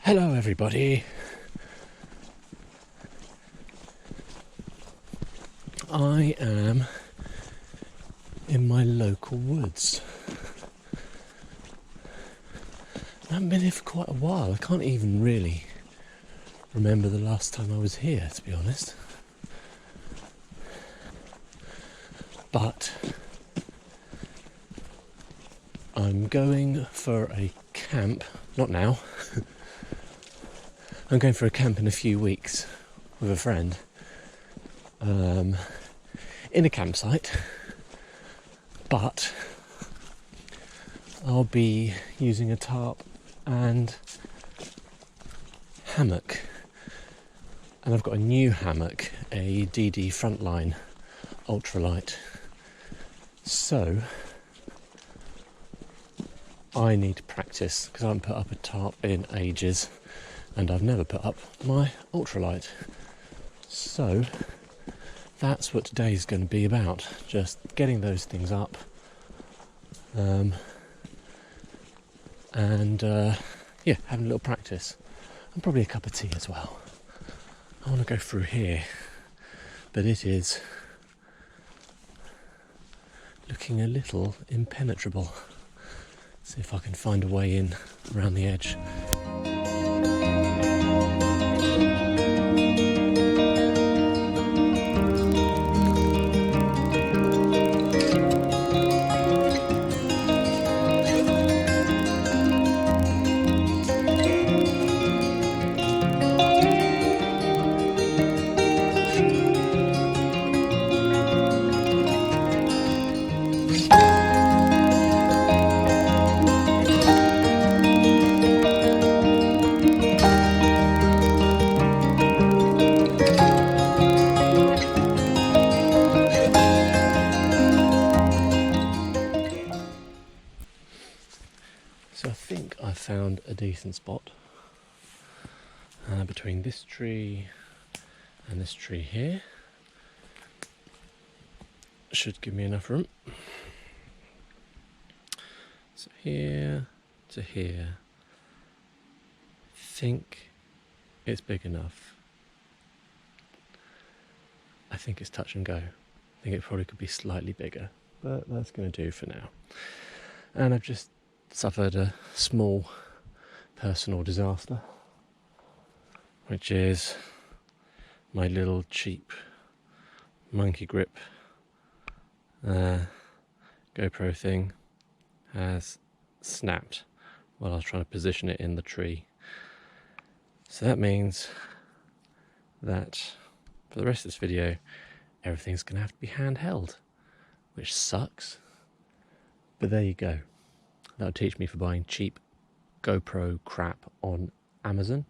Hello everybody. I am in my local woods. I haven't been here for quite a while. I can't even really remember the last time I was here, to be honest. But I'm going for a camp, not now. I'm going for a camp in a few weeks with a friend in a campsite, but I'll be using a tarp and hammock, and I've got a new hammock, a DD Frontline ultralight, so I need to practice because I haven't put up a tarp in ages and I've never put up my ultralight. So that's what today's going to be about, just getting those things up and having a little practice and probably a cup of tea as well. I want to go through here, but it is looking a little impenetrable. See if I can find a way in around the edge. So I think I found a decent spot between this tree and this tree here. Should give me enough room. So here to here, I think it's big enough. I think it's touch and go. I think it probably could be slightly bigger, but that's going to do for now. And I've just suffered a small personal disaster, which is my little cheap monkey grip GoPro thing has snapped while I was trying to position it in the tree. So that means that for the rest of this video everything's going to have to be handheld, which sucks, but there you go. That'll teach me for buying cheap GoPro crap on Amazon.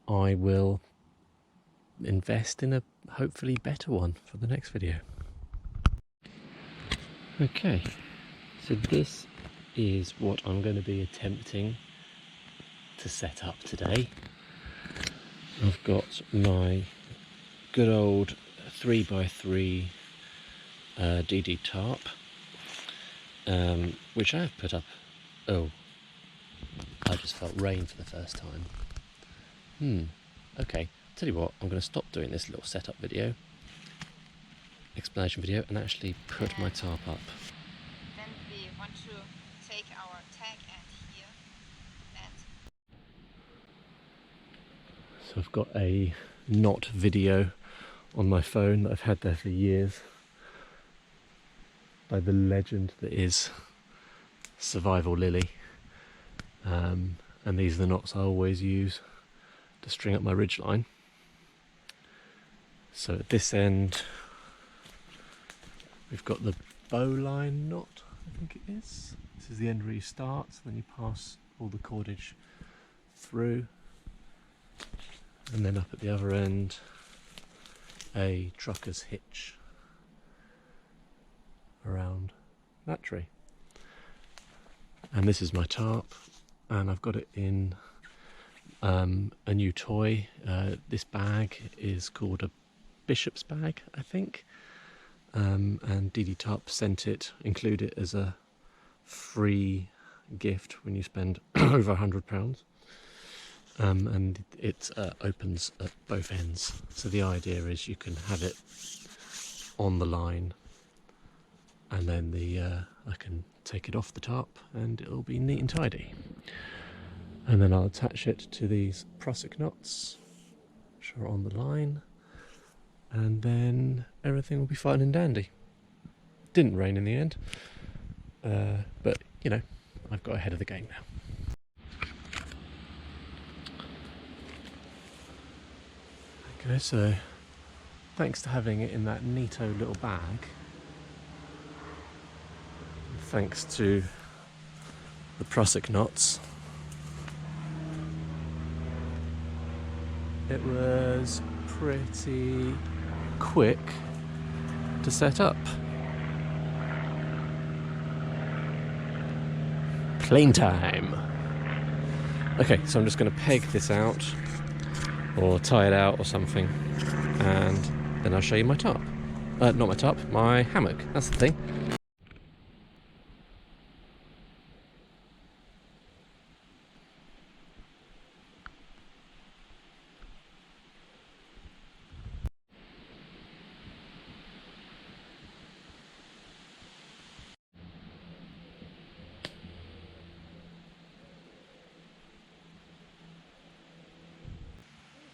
I will invest in a hopefully better one for the next video. Okay, so this is what I'm going to be attempting to set up today. I've got my good old 3x3 DD tarp, which I have put up. Oh, I just felt rain for the first time. Okay, tell you what, I'm going to stop doing this little setup video, explanation video, and actually put my tarp up. Then we want to take our tag end here and... So I've got a not video on my phone that I've had there for years by the legend that is Survival Lilly, and these are the knots I always use to string up my ridgeline. So at this end we've got the bowline knot, I think it is. This is the end where you start, so then you pass all the cordage through, and then up at the other end a trucker's hitch around that tree. And this is my tarp, and I've got it in a new toy. This bag is called a Bishop's bag, I think, and DD Tarp sent it, include it as a free gift when you spend over £100. and it opens at both ends. So the idea is you can have it on the line, and then I can take it off the tarp and it'll be neat and tidy. And then I'll attach it to these prusik knots, which are on the line, and then everything will be fine and dandy. Didn't rain in the end, but you know, I've got ahead of the game now. Okay, so thanks to having it in that neato little bag, thanks to the prusik knots, it was pretty quick to set up. Plane time! Okay, so I'm just going to peg this out, or tie it out or something, and then I'll show you my tarp. Not my tarp, my hammock, that's the thing.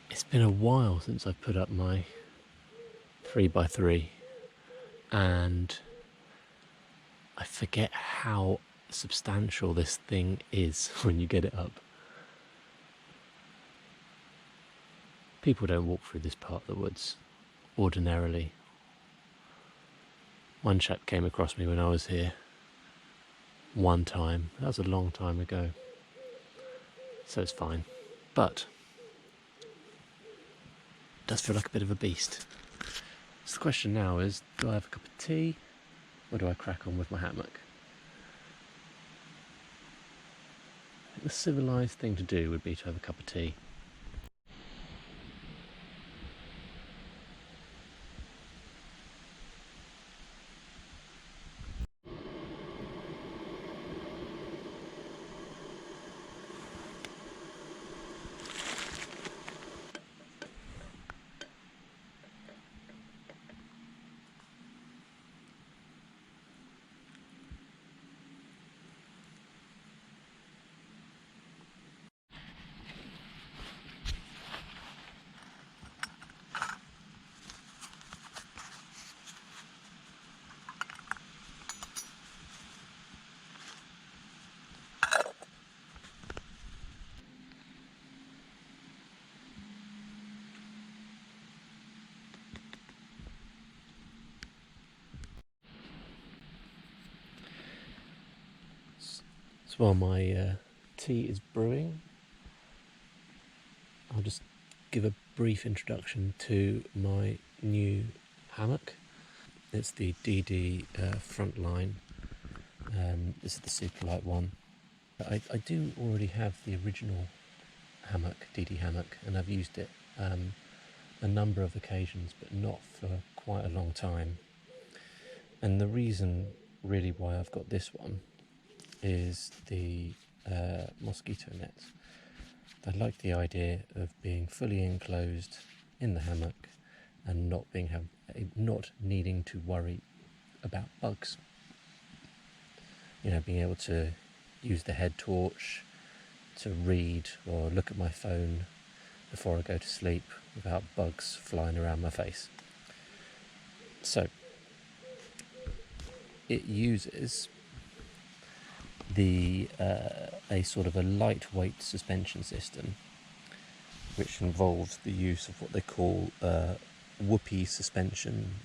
It's been a while since I've put up my 3x3, and I forget how substantial this thing is when you get it up. People don't walk through this part of the woods ordinarily. One chap came across me when I was here one time. That was a long time ago, so it's fine. But it does feel like a bit of a beast. So the question now is, do I have a cup of tea, or do I crack on with my hammock? I think the civilised thing to do would be to have a cup of tea. So while my tea is brewing, I'll just give a brief introduction to my new hammock. It's the DD Frontline. This is the super light one. I do already have the original hammock, DD hammock, and I've used it a number of occasions, but not for quite a long time. And the reason really why I've got this one is the mosquito net. I like the idea of being fully enclosed in the hammock and not needing to worry about bugs. You know, being able to use the head torch to read or look at my phone before I go to sleep without bugs flying around my face. So it uses a sort of a lightweight suspension system, which involves the use of what they call whoopee suspension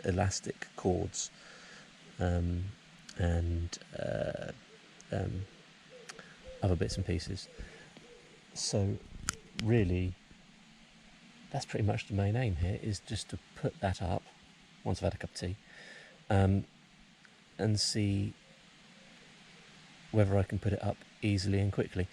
elastic cords, and other bits and pieces. So really, that's pretty much the main aim here, is just to put that up once I've had a cup of tea, and see whether I can put it up easily and quickly.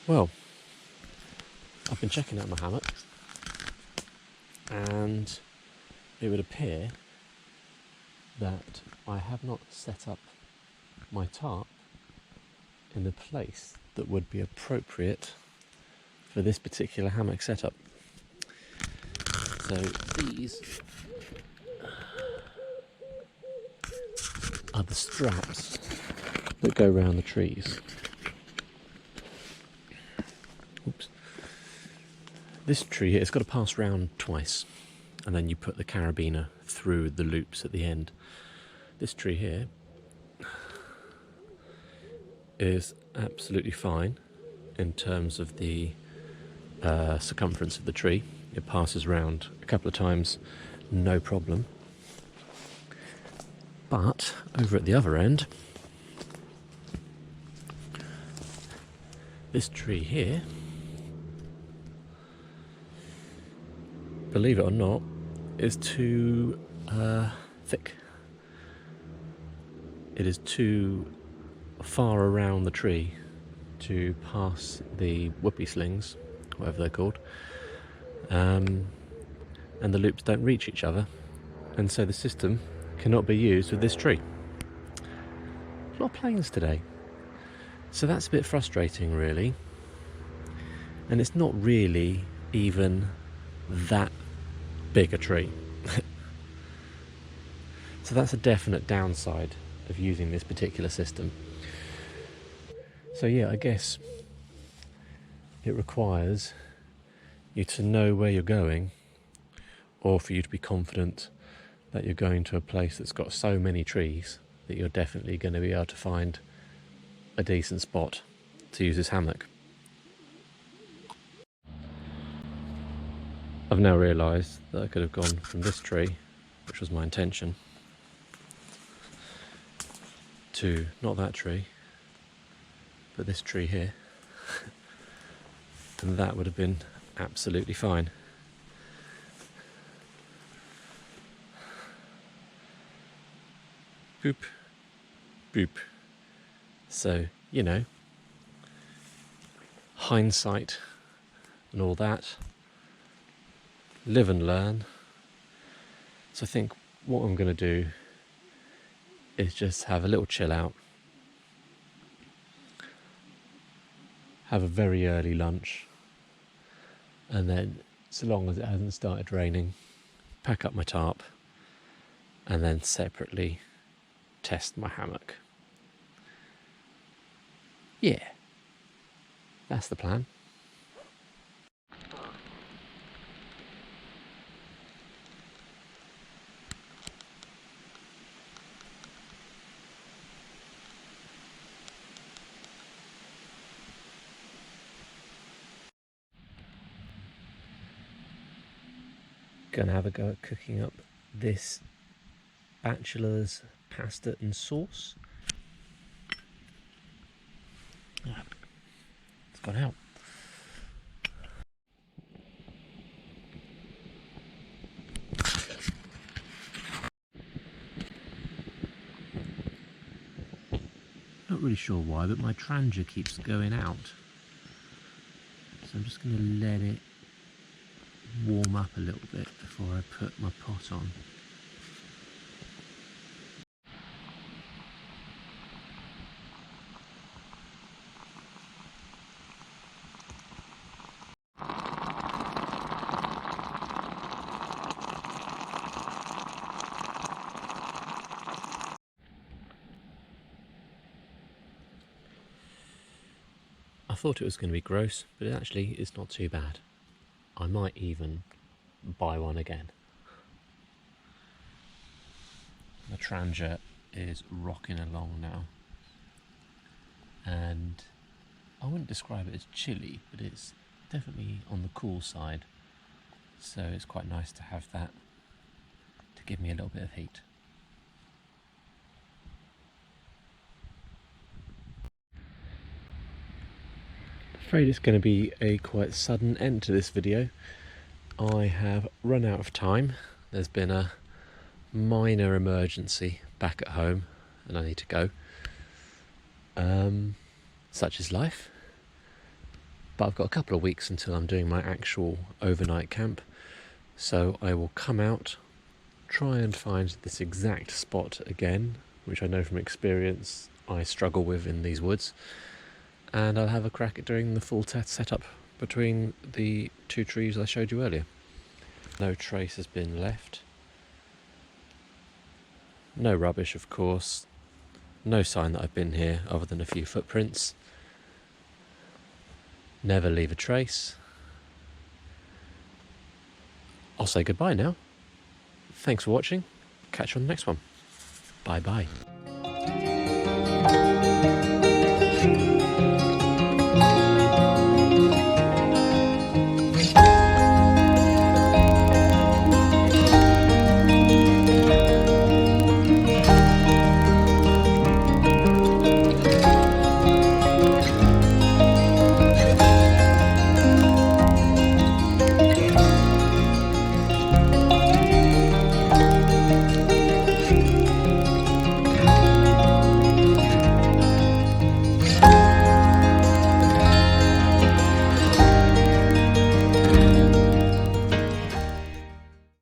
Well, I've been checking out my hammock, and it would appear that I have not set up my tarp in the place that would be appropriate for this particular hammock setup. So these are the straps that go around the trees. Oops. This tree here, it's got to pass round twice, and then you put the carabiner through the loops at the end. This tree here is absolutely fine in terms of the circumference of the tree. It passes round a couple of times, no problem. But over at the other end, this tree here, believe it or not, is too thick. It is too far around the tree to pass the whoopee slings, whatever they're called, and the loops don't reach each other, and so the system cannot be used with this tree. A lot of planes today, so that's a bit frustrating really, and it's not really even that big a tree. So that's a definite downside of using this particular system. So yeah, I guess it requires you to know where you're going, or for you to be confident that you're going to a place that's got so many trees that you're definitely going to be able to find a decent spot to use this hammock. I've now realised that I could have gone from this tree, which was my intention, to not that tree, but this tree here, and that would have been absolutely fine. Boop, boop. So, you know, hindsight and all that, live and learn. So I think what I'm going to do is just have a little chill out, have a very early lunch, and then, so long as it hasn't started raining, pack up my tarp and then separately test my hammock. Yeah, that's the plan. Gonna have a go at cooking up this bachelor's pasta and sauce. It's gone out. Not really sure why, but my trangia keeps going out. So I'm just going to let it warm up a little bit before I put my pot on. I thought it was going to be gross, but it actually is not too bad. I might even buy one again. The trangia is rocking along now, and I wouldn't describe it as chilly, but it's definitely on the cool side, so it's quite nice to have that to give me a little bit of heat. I'm afraid it's going to be a quite sudden end to this video. I have run out of time. There's been a minor emergency back at home and I need to go. Such is life. But I've got a couple of weeks until I'm doing my actual overnight camp, so I will come out try and find this exact spot again, which I know from experience I struggle with in these woods, and I'll have a crack at doing the full setup between the two trees I showed you earlier. No trace has been left. No rubbish, of course. No sign that I've been here other than a few footprints. Never leave a trace. I'll say goodbye now. Thanks for watching. Catch you on the next one. Bye bye.